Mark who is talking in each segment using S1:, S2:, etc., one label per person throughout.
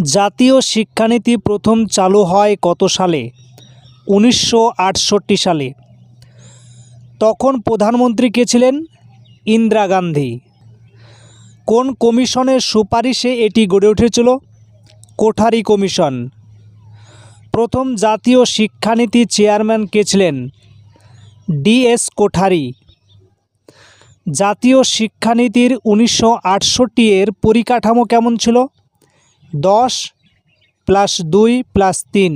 S1: জাতীয় শিক্ষানীতি প্রথম চালু হয় কত সালে? 1968 সালে। তখন প্রধানমন্ত্রী কে ছিলেন? ইন্দিরা গান্ধী। কোন কমিশনের সুপারিশে এটি গড়ে উঠেছিল? কোঠারি কমিশন। প্রথম জাতীয় শিক্ষানীতি চেয়ারম্যান কে ছিলেন? ডি.এস. কোঠারি। জাতীয় শিক্ষানীতির 1968 এর পরিকাঠামো কেমন ছিল? 10+2+3।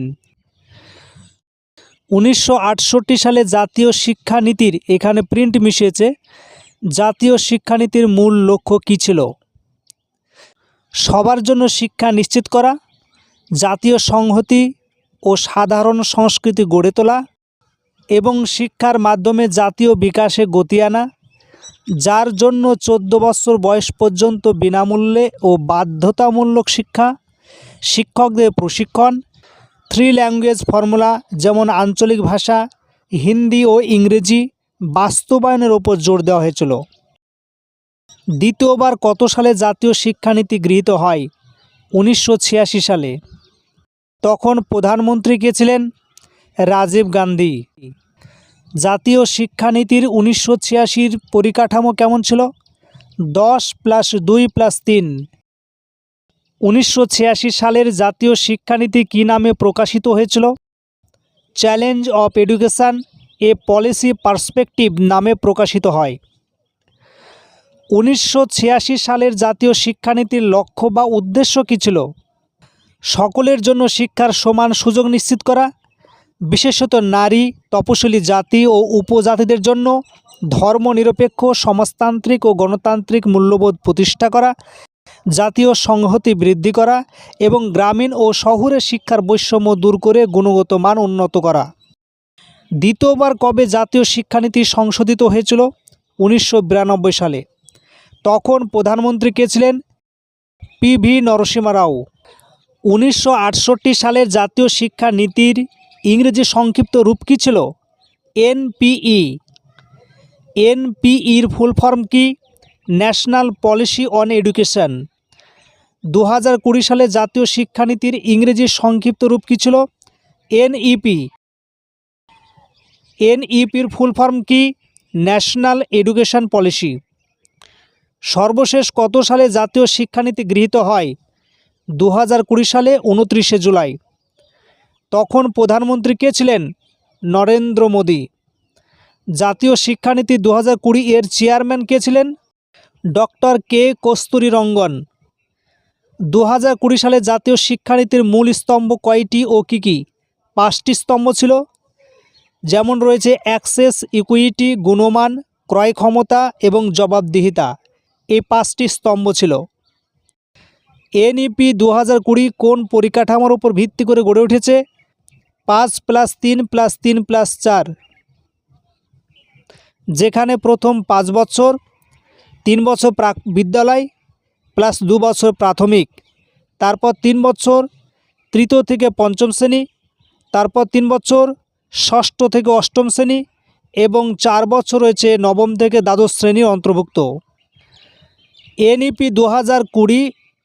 S1: 1968 সালে জাতীয় শিক্ষানীতির, এখানে প্রিন্ট মিশিয়েছে, জাতীয় শিক্ষানীতির মূল লক্ষ্য কী ছিল? সবার জন্য শিক্ষা নিশ্চিত করা, জাতীয় সংহতি ও সাধারণ সংস্কৃতি গড়ে তোলা এবং শিক্ষার মাধ্যমে জাতীয় বিকাশে গতি আনা, যার জন্য 14 বছর বয়স পর্যন্ত বিনামূল্যে ও বাধ্যতামূলক শিক্ষা, শিক্ষকদের প্রশিক্ষণ, 3 ল্যাঙ্গুয়েজ ফর্মুলা যেমন আঞ্চলিক ভাষা হিন্দি ও ইংরেজি বাস্তবায়নের ওপর জোর দেওয়া হয়েছিল। দ্বিতীয়বার কত সালে জাতীয় শিক্ষানীতি গৃহীত হয়? 1986 সালে। তখন প্রধানমন্ত্রী কে ছিলেন? রাজীব গান্ধী। জাতীয় শিক্ষানীতির 1986 পরিকাঠামো কেমন ছিল? 10+2+3। 1986 সালের জাতীয় শিক্ষানীতি কী নামে প্রকাশিত হয়েছিল? Challenge of education A policy perspective নামে প্রকাশিত হয়। 1986 সালের জাতীয় শিক্ষানীতির লক্ষ্য বা উদ্দেশ্য কী ছিল? সকলের জন্য শিক্ষার সমান সুযোগ নিশ্চিত করা, বিশেষত নারী, তপশিলি জাতি ও উপজাতিদের জন্য ধর্মনিরপেক্ষ, সমাজতান্ত্রিক ও গণতান্ত্রিক মূল্যবোধ প্রতিষ্ঠা করা, জাতীয় সংহতি বৃদ্ধি করা এবং গ্রামীণ ও শহুরে শিক্ষার বৈষম্য দূর করে গুণগত মান উন্নত করা। দ্বিতীয়বার কবে জাতীয় শিক্ষানীতি সংশোধিত হয়েছিল? 1992 সালে। তখন প্রধানমন্ত্রী কে ছিলেন? পি.ভি. নরসিমহা রাও। 1968 সালের জাতীয় শিক্ষা নীতির ইংরেজি সংক্ষিপ্ত রূপ কী ছিল? এনপিই। এনপিইর ফুল ফর্ম কি? National policy on education. 2020 সালে জাতীয় শিক্ষানীতির ইংরেজি সংক্ষিপ্ত রূপ কী ছিল? এনইপি। এনইপির ফুল ফর্ম কি? National education policy. সর্বশেষ কত সালে জাতীয় শিক্ষানীতি গৃহীত হয়? 2020 সালে 29 জুলাই। তখন প্রধানমন্ত্রী কে ছিলেন? নরেন্দ্র মোদী। জাতীয় শিক্ষানীতি 2020 এর চেয়ারম্যান কে ছিলেন? ডক্টর কে কস্তুরীরঙ্গন। 2020 সালে জাতীয় শিক্ষানীতির মূল স্তম্ভ কয়টি ও কী কী? 5টি স্তম্ভ ছিল, যেমন রয়েছে অ্যাক্সেস, ইকুইটি, গুণমান, ক্রয় ক্ষমতা এবং জবাবদিহিতা। এই 5টি স্তম্ভ ছিল। এনইপি 2020 কোন পরিকাঠামোর উপর ভিত্তি করে গড়ে উঠেছে? 5+3+3+4, যেখানে প্রথম 5 বছর 3 বছর প্রাক বিদ্যালয় প্লাস 2 বছর প্রাথমিক, তারপর 3 বছর তৃতীয় থেকে পঞ্চম শ্রেণী, তারপর 3 বছর ষষ্ঠ থেকে অষ্টম শ্রেণী এবং 4 বছর রয়েছে নবম থেকে দ্বাদশ শ্রেণীর অন্তর্ভুক্ত। এনইপি 2020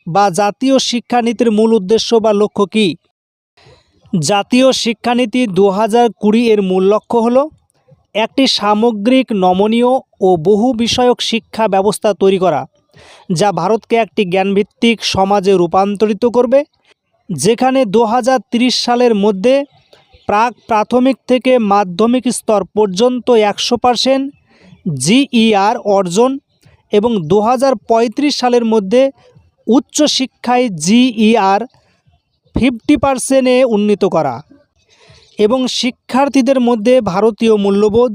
S1: বা জাতীয় শিক্ষানীতির মূল উদ্দেশ্য বা লক্ষ্য কী? জাতীয় শিক্ষানীতি 2020 এর মূল লক্ষ্য হল একটি সামগ্রিক, নমনীয় ও বহু বিষয়ক শিক্ষা ব্যবস্থা তৈরি করা, যা ভারতকে একটি জ্ঞানভিত্তিক সমাজে রূপান্তরিত করবে, যেখানে 2030 সালের মধ্যে প্রাক প্রাথমিক থেকে মাধ্যমিক স্তর পর্যন্ত 100% জিইআর অর্জন এবং 2035 সালের মধ্যে উচ্চশিক্ষায় জিইআর 50%-এ উন্নীত করা এবং শিক্ষার্থীদের মধ্যে ভারতীয় মূল্যবোধ,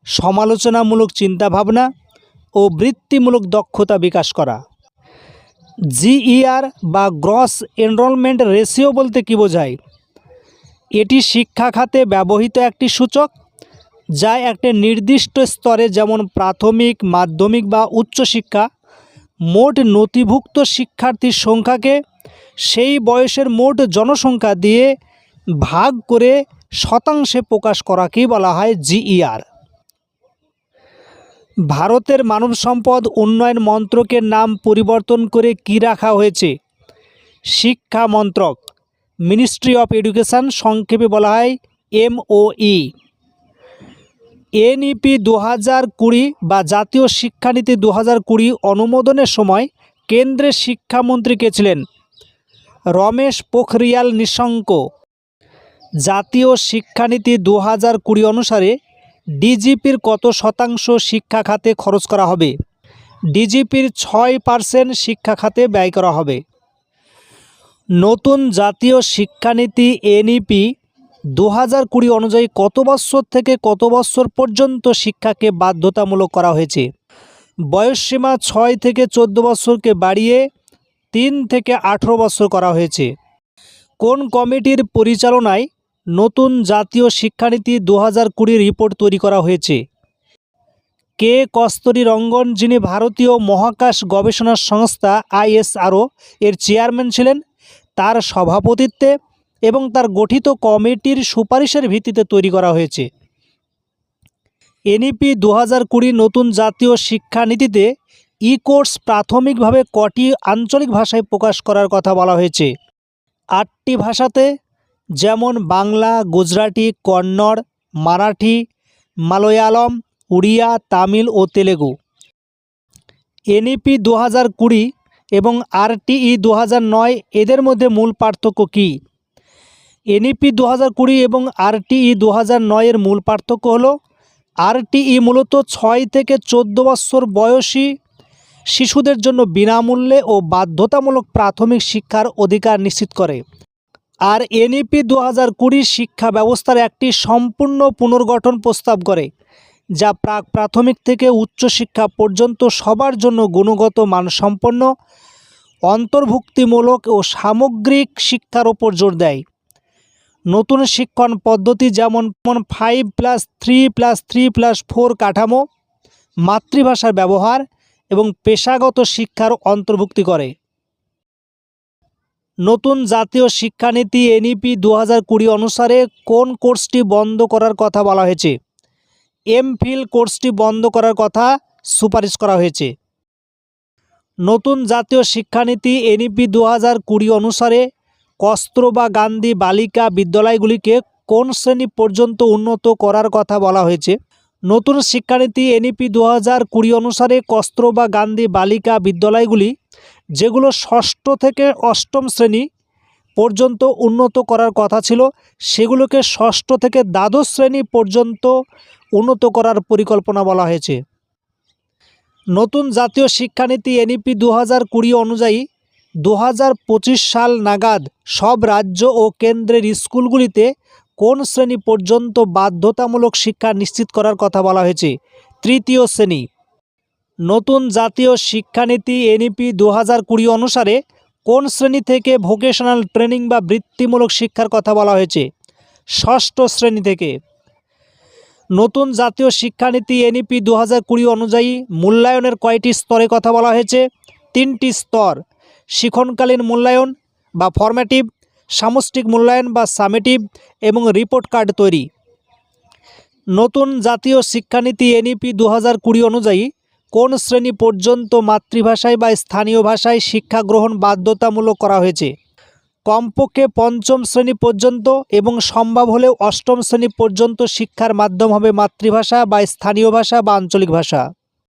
S1: সমালোচনামূলক চিন্তাভাবনা ও বৃত্তিমূলক দক্ষতা বিকাশ করা। জিইআর বা গ্রস এনরোলমেন্ট রেশিও বলতে কী বোঝায়? এটি শিক্ষা খাতে ব্যবহৃত একটি সূচক, যা একটা নির্দিষ্ট স্তরে, যেমন প্রাথমিক, মাধ্যমিক বা উচ্চশিক্ষা, মোট নথিভুক্ত শিক্ষার্থীর সংখ্যাকে সেই বয়সের মোট জনসংখ্যা দিয়ে ভাগ করে শতাংশে প্রকাশ করাকেই বলা হয় জিইআর। ভারতের মানব সম্পদ উন্নয়ন মন্ত্রকের নাম পরিবর্তন করে কী রাখা হয়েছে? শিক্ষা মন্ত্রক, মিনিস্ট্রি অফ এডুকেশন, সংক্ষেপে বলা হয় MOE। NEP 2020 বা জাতীয় শিক্ষানীতি 2020 অনুমোদনের সময় কেন্দ্রের শিক্ষামন্ত্রী কে ছিলেন? রমেশ পোখরিয়াল নিশঙ্ক। জাতীয় শিক্ষানীতি 2020 অনুসারে ডিজিপির কত শতাংশ শিক্ষা খাতে খরচ করা হবে? ডিজিপির 6% শিক্ষা খাতে ব্যয় করা হবে। নতুন জাতীয় শিক্ষানীতি NEP 2020 অনুযায়ী কত বৎসর থেকে কত বৎসর পর্যন্ত শিক্ষাকে বাধ্যতামূলক করা হয়েছে? বয়সসীমা 6 থেকে 14 বছরকে বাড়িয়ে 3 থেকে 18 বছর করা হয়েছে। কোন কমিটির পরিচালনায় নতুন জাতীয় শিক্ষানীতি 2020 রিপোর্ট তৈরি করা হয়েছে? কে কস্তুরী রঙ্গন, যিনি ভারতীয় মহাকাশ গবেষণা সংস্থা ISRO এর চেয়ারম্যান ছিলেন, তার সভাপতিত্বে এবং তার গঠিত কমিটির সুপারিশের ভিত্তিতে তৈরি করা হয়েছে। NEP 2020 নতুন জাতীয় শিক্ষানীতিতে কোর্স প্রাথমিকভাবে কটি আঞ্চলিক ভাষায় প্রকাশ করার কথা বলা হয়েছে? 8টি ভাষাতে, যেমন বাংলা, গুজরাটি, কন্নড়, মারাঠি, মালয়ালম, উড়িয়া, তামিল ও তেলেগু। NEP 2020 এবং RTE 2009 এদের মধ্যে মূল পার্থক্য কী? NEP 2020 এবং RTE 2009 এর মূল পার্থক্য হলো RTE মূলত 6 থেকে 14 বছর বয়সী শিশুদের জন্য বিনামূল্যে ও বাধ্যতামূলক প্রাথমিক শিক্ষার অধিকার নিশ্চিত করে, আর NEP 2020 শিক্ষা ব্যবস্থার একটি সম্পূর্ণ পুনর্গঠন প্রস্তাব করে, যা প্রাথমিক থেকে উচ্চশিক্ষা পর্যন্ত সবার জন্য গুণগত মানসম্পন্ন, অন্তর্ভুক্তিমূলক ও সামগ্রিক শিক্ষার ওপর জোর দেয়। নতুন শিক্ষণ পদ্ধতি যেমন 5+3+3+4 কাঠামো, মাতৃভাষার ব্যবহার এবং পেশাগত শিক্ষার অন্তর্ভুক্তি করে। নতুন জাতীয় শিক্ষানীতি NEP 2020 অনুসারে কোন কোর্সটি বন্ধ করার কথা বলা হয়েছে? MPhil কোর্সটি বন্ধ করার কথা সুপারিশ করা হয়েছে। নতুন জাতীয় শিক্ষানীতি NEP 2020 অনুসারে কস্তুরবা গান্ধী বালিকা বিদ্যালয়গুলিকে কোন শ্রেণী পর্যন্ত উন্নত করার কথা বলা হয়েছে? নতুন শিক্ষানীতি NEP 2020 অনুসারে কস্তুরবা গান্ধী বালিকা বিদ্যালয়গুলি, যেগুলো 6ষ্ঠ থেকে 8ম শ্রেণী পর্যন্ত উন্নত করার কথা ছিল, সেগুলোকে 6ষ্ঠ থেকে দ্বাদশ শ্রেণী পর্যন্ত উন্নত করার পরিকল্পনা বলা হয়েছে। নতুন জাতীয় শিক্ষানীতি NEP 2020 অনুযায়ী 2025 সাল নাগাদ সব রাজ্য ও কেন্দ্রের স্কুলগুলিতে কোন শ্রেণী পর্যন্ত বাধ্যতামূলক শিক্ষা নিশ্চিত করার কথা বলা হয়েছে? 3য় শ্রেণী। নতুন জাতীয় শিক্ষানীতি NEP 2020 অনুসারে কোন শ্রেণী থেকে ভোকেশনাল ট্রেনিং বা বৃত্তিমূলক শিক্ষার কথা বলা হয়েছে? 6ষ্ঠ শ্রেণী থেকে। নতুন জাতীয় শিক্ষানীতি NEP 2020 অনুযায়ী মূল্যায়নের কয়টি স্তরে কথা বলা হয়েছে? 3টি স্তর: শিক্ষণকালীন মূল্যায়ন বা ফরম্যাটিভ, সামষ্টিক মূল্যায়ন বা সামেটিভ এবং রিপোর্ট কার্ড তৈরি। নতুন জাতীয় শিক্ষানীতি NEP 2020 অনুযায়ী কোন শ্রেণী পর্যন্ত মাতৃভাষায় বা স্থানীয় ভাষায় শিক্ষা গ্রহণ বাধ্যতামূলক করা হয়েছে? কমপক্ষে 5ম শ্রেণী পর্যন্ত এবং সম্ভব হলেও 8ম শ্রেণী পর্যন্ত শিক্ষার মাধ্যম হবে মাতৃভাষা বা স্থানীয় ভাষা বা আঞ্চলিক ভাষা।